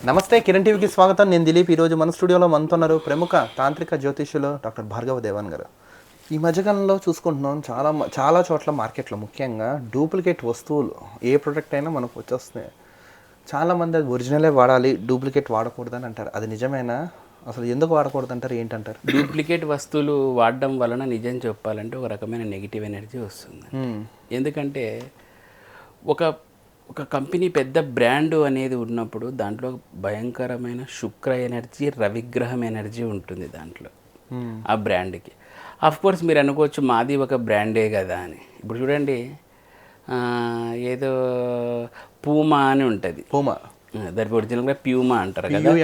నమస్తే కిరణ్ టీవీకి స్వాగతం. నేను దిలీప్. ఈరోజు మన స్టూడియోలో మనతో ఉన్నారు ప్రముఖ తాంత్రిక జ్యోతిష్యులు డాక్టర్ భార్గవ దేవన్ గారు. ఈ మధ్యకాలంలో చూసుకుంటున్నాం చాలా చోట్ల మార్కెట్లో ముఖ్యంగా డూప్లికేట్ వస్తువులు ఏ ప్రోడక్ట్ అయినా మనకు వచ్చేస్తున్నాయి. చాలామంది అది ఒరిజినలే వాడాలి, డూప్లికేట్ వాడకూడదని అంటారు. అది నిజమేనా? అసలు ఎందుకు వాడకూడదు అంటారు, ఏంటంటారు? డూప్లికేట్ వస్తువులు వాడడం వలన నిజం చెప్పాలంటే ఒక రకమైన నెగిటివ్ ఎనర్జీ వస్తుంది. ఎందుకంటే ఒక ఒక కంపెనీ పెద్ద బ్రాండ్ అనేది ఉన్నప్పుడు దాంట్లో భయంకరమైన శుక్ర ఎనర్జీ, రవిగ్రహం ఎనర్జీ ఉంటుంది దాంట్లో ఆ బ్రాండ్కి. కోర్స్ మీరు అనుకోవచ్చు మాది ఒక బ్రాండే కదా అని. ఇప్పుడు చూడండి, ఏదో పూమా అని ఉంటుంది. పూమా దానికి ఒరిజినల్గా ప్యూమా అంటారు కదా.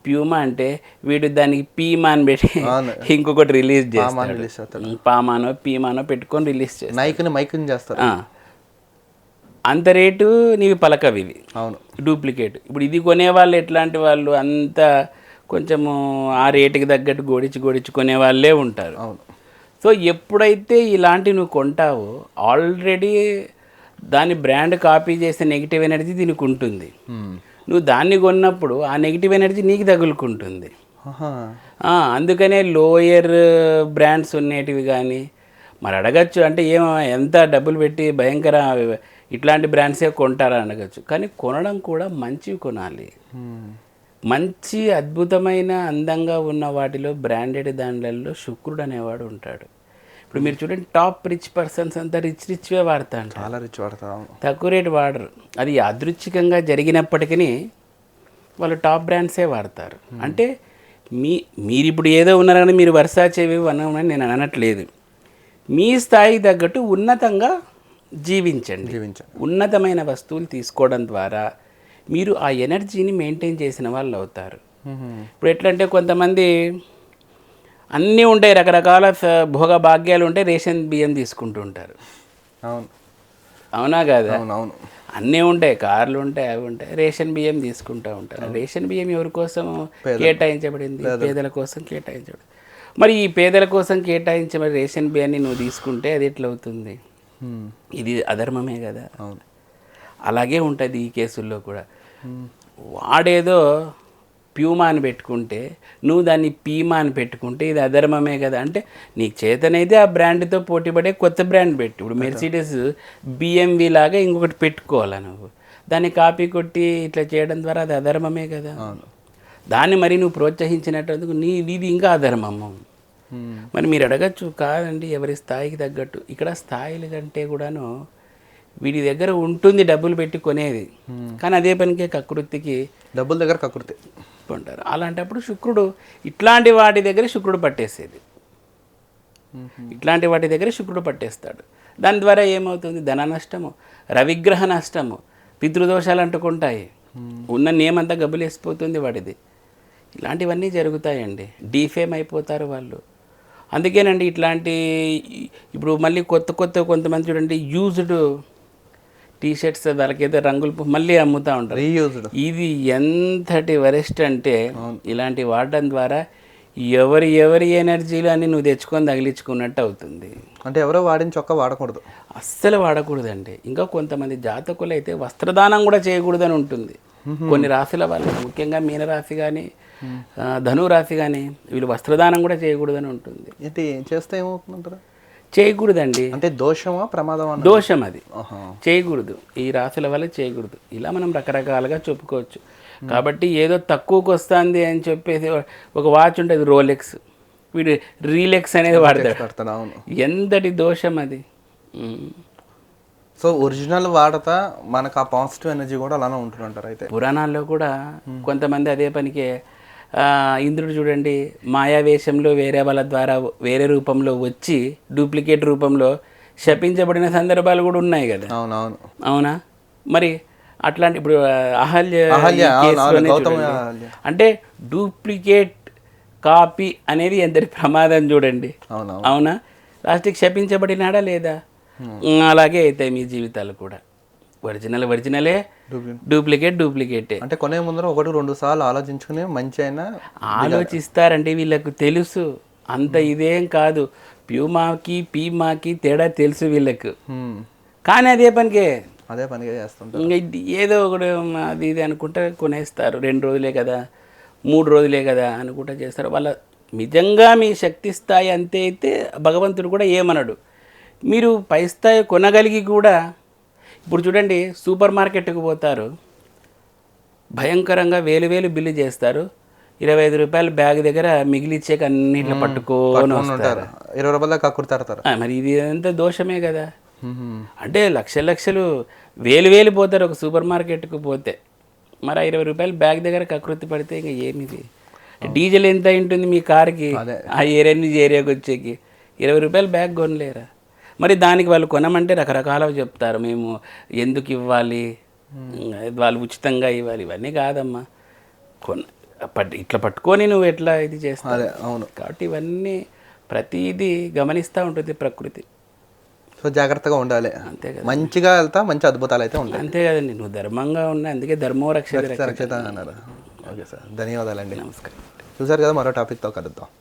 ప్యూమా అంటే వీడు దానికి పీమా అని పెట్టి ఇంకొకటి రిలీజ్ చేస్తాడు. పామానో పీమానో పెట్టుకొని రిలీజ్ చేస్తారు, మైకుని చేస్తారు. అంత రేటు నీవి పలకవి ఇవి. అవును, డూప్లికేట్. ఇప్పుడు ఇది కొనేవాళ్ళు ఎట్లాంటి వాళ్ళు, అంత కొంచెము ఆ రేటుకి తగ్గట్టు గోడించి కొనేవాళ్ళే ఉంటారు. అవును. సో ఎప్పుడైతే ఇలాంటివి నువ్వు కొంటావో ఆల్రెడీ దాని బ్రాండ్ కాపీ చేసే నెగిటివ్ ఎనర్జీ దీనికి ఉంటుంది. నువ్వు దాన్ని కొన్నప్పుడు ఆ నెగిటివ్ ఎనర్జీ నీకు తగులుకుంటుంది. అందుకనే లోయర్ బ్రాండ్స్ ఉండేటివి కానీ మరి అడగచ్చు, అంటే ఎంత డబ్బులు పెట్టి భయంకర ఇట్లాంటి బ్రాండ్సే కొంటారా అడగచ్చు. కానీ కొనడం కూడా మంచివి కొనాలి. మంచి అద్భుతమైన అందంగా ఉన్న వాటిలో బ్రాండెడ్ దాంట్లలో శుక్రుడు అనేవాడు ఉంటాడు. ఇప్పుడు మీరు చూడండి, టాప్ రిచ్ పర్సన్స్ అంతా రిచ్వే వాడతారు, చాలా రిచ్ వాడతారు, తక్కువ రేటు వాడరు. అది యాదృచ్ఛికంగా జరిగినప్పటికీ వాళ్ళు టాప్ బ్రాండ్సే వాడతారు. అంటే మీరు ఇప్పుడు ఏదో ఉన్నారు కానీ మీరు వర్సాచేవి అన్నామని నేను అనట్లేదు. మీ స్థాయికి తగ్గట్టు ఉన్నతంగా జీవించండి. ఉన్నతమైన వస్తువులు తీసుకోవడం ద్వారా మీరు ఆ ఎనర్జీని మెయింటైన్ చేసిన వాళ్ళు అవుతారు. ఇప్పుడు ఎట్లంటే కొంతమంది అన్నీ ఉంటాయి, రకరకాల భోగ భాగ్యాలు ఉంటాయి, రేషన్ బియ్యం తీసుకుంటూ ఉంటారు. అవునా కదా? అన్నీ ఉంటాయి, కార్లు ఉంటాయి, అవి ఉంటాయి, రేషన్ బియ్యం తీసుకుంటూ ఉంటారు. రేషన్ బియ్యం ఎవరి కోసం కేటాయించబడింది? పేదల కోసం కేటాయించబడింది. మరి ఈ పేదల కోసం కేటాయించబడి రేషన్ బియ్యాన్ని నువ్వు తీసుకుంటే అది ఎట్లా అవుతుంది? ఇది అధర్మమే కదా. అలాగే ఉంటుంది ఈ కేసుల్లో కూడా. వాడేదో ప్యూమా అని పెట్టుకుంటే నువ్వు దాన్ని పీమా అని పెట్టుకుంటే ఇది అధర్మమే కదా. అంటే నీకు చేతనైతే ఆ బ్రాండ్తో పోటీపడే కొత్త బ్రాండ్ పెట్టు. ఇప్పుడు మెర్సిడెస్ బిఎంవి లాగా ఇంకొకటి పెట్టుకోవాలా నువ్వు? దాన్ని కాపీ కొట్టి ఇట్లా చేయడం ద్వారా అది అధర్మమే కదా. దాన్ని మరి నువ్వు ప్రోత్సహించినట్టు నీది ఇంకా అధర్మము. మరి మీరు అడగచ్చు, కాదండి ఎవరి స్థాయికి తగ్గట్టు. ఇక్కడ స్థాయిల కంటే కూడాను వీడి దగ్గర ఉంటుంది డబ్బులు పెట్టి కొనేది, కానీ అదే పనికే కకృతికి డబ్బుల దగ్గర కకృతి ఉంటారు. అలాంటప్పుడు శుక్రుడు ఇట్లాంటి వాటి దగ్గర శుక్రుడు పట్టేసేది, ఇట్లాంటి వాటి దగ్గర శుక్రుడు పట్టేస్తాడు. దాని ద్వారా ఏమవుతుంది? ధన నష్టము, రవిగ్రహ నష్టము, పితృదోషాలు అంటుకుంటాయి, ఉన్న నేమంతా గబ్బులేసిపోతుంది వాడిది. ఇలాంటివన్నీ జరుగుతాయండి. డీఫేమ్ అయిపోతారు వాళ్ళు. అందుకేనండి ఇట్లాంటి ఇప్పుడు మళ్ళీ కొంతమంది చూడండి, యూజ్డ్ టీషర్ట్స్ వాళ్ళకైతే రంగులు మళ్ళీ అమ్ముతూ ఉంటారు. ఇది ఎంతటి వరెస్ట్ అంటే ఇలాంటి వాడడం ద్వారా ఎవరి ఎనర్జీలు అని నువ్వు తెచ్చుకొని తగిలించుకున్నట్టు అవుతుంది. అంటే ఎవరో వాడిన చొక్కా వాడకూడదు, అస్సలు వాడకూడదండి. ఇంకా కొంతమంది జాతకులు అయితే వస్త్రదానం కూడా చేయకూడదని ఉంటుంది. కొన్ని రాశుల వాళ్ళు, ముఖ్యంగా మీనరాశి కానీ ధనురాశి కానీ, వీళ్ళు వస్త్రదానం కూడా చేయకూడదని ఉంటుంది. ఏంటి చేస్తే ఏమవుతుందంటారు? చేయకూడదండి. అంటే దోషమా ప్రమాదమా? దోషం, అది చేయకూడదు. ఈ రాశుల వల్ల చేయకూడదు. ఇలా మనం రకరకాలుగా చెప్పుకోవచ్చు. కాబట్టి ఏదో తక్కువకి వస్తుంది అని చెప్పేసి ఒక వాచ్ ఉంటుంది రోలెక్స్, వీడు రీలెక్స్ అనేది వాడతాడు. ఎంతటి దోషం అది. సో ఒరిజినల్ వాడతా మనకు ఆ పాజిటివ్ ఎనర్జీ కూడా అలానే ఉంటుందంటారు. అయితే పురాణాల్లో కూడా కొంతమంది అదే పనికే, ఇంద్రుడు చూడండి మాయావేషంలో వేరే వాళ్ళ ద్వారా వేరే రూపంలో వచ్చి డూప్లికేట్ రూపంలో శపించబడిన సందర్భాలు కూడా ఉన్నాయి కదా. అవునా? మరి అట్లాంటి ఇప్పుడు అహల్య అంటే డూప్లికేట్ కాపీ అనేది ఎంతటి ప్రమాదం చూడండి. అవునా? లాస్ట్కి శపించబడినాడా లేదా? అలాగే అవుతాయి మీ జీవితాలు కూడా. ఒరిజినలే, డూప్లికేటే. అంటే కొనే ముందర 1-2 సార్లు ఆలోచించుకుని మంచి అయినా ఆలోచిస్తారండి. వీళ్ళకు తెలుసు, అంత ఇదేం కాదు. ప్యూమాకి పీమాకి తేడా తెలుసు వీళ్ళకు. కానీ అదే పనికే అదే పనిగా చేస్తుంటారు. ఇంకా ఇది ఏదో ఒకటి అది ఇది అనుకుంటే కొనేస్తారు. 2 రోజులే కదా, 3 రోజులే కదా అనుకుంటా చేస్తారు. వాళ్ళ నిజంగా మీ శక్తి స్థాయి అంతే అయితే భగవంతుడు కూడా ఏమనడు. మీరు పై స్థాయి కొనగలిగి కూడా ఇప్పుడు చూడండి, సూపర్ మార్కెట్కి పోతారు, భయంకరంగా వేలు బిల్లు చేస్తారు, 25 రూపాయల బ్యాగ్ దగ్గర మిగిలిచ్చేకి అన్నిట్లో పట్టుకొని వస్తారు. 20 రూపాయల దాకా కుర్తాడతారు. మరి ఇది అంతా దోషమే కదా. అంటే లక్షలు వేలు పోతారు ఒక సూపర్ మార్కెట్కు పోతే, మరి 20 రూపాయల బ్యాగ్ దగ్గర కకృతి పడితే ఇంకా ఏమిది. డీజిల్ ఎంత ఉంటుంది మీ కార్కి ఆ ఏరియా నుంచి ఏరియాకి వచ్చేకి? 20 రూపాయల బ్యాగ్ కొనలేరా? మరి దానికి వాళ్ళు కొనమంటే రకరకాలుగా చెప్తారు, మేము ఎందుకు ఇవ్వాలి, వాళ్ళు ఉచితంగా ఇవ్వాలి. ఇవన్నీ కాదమ్మా, ఇట్లా పట్టుకొని నువ్వు ఎట్లా ఇది చేస్తావు. అవును. కాబట్టి ఇవన్నీ ప్రతిదీ గమనిస్తూ ఉంటుంది ప్రకృతి. సో జాగ్రత్తగా ఉండాలి. అంతే కదా, మంచిగా వెళ్తా మంచి అద్భుతాలు అయితే ఉంటాయి. అంతే కదండి. నువ్వు ధర్మంగా ఉన్నా, అందుకే ధర్మో రక్షిత రక్షిత అన్నారు. ఓకే సార్, ధన్యవాదాలండి. నమస్కారం. చూసారు కదా, మరో టాపిక్తో కలుద్దాం.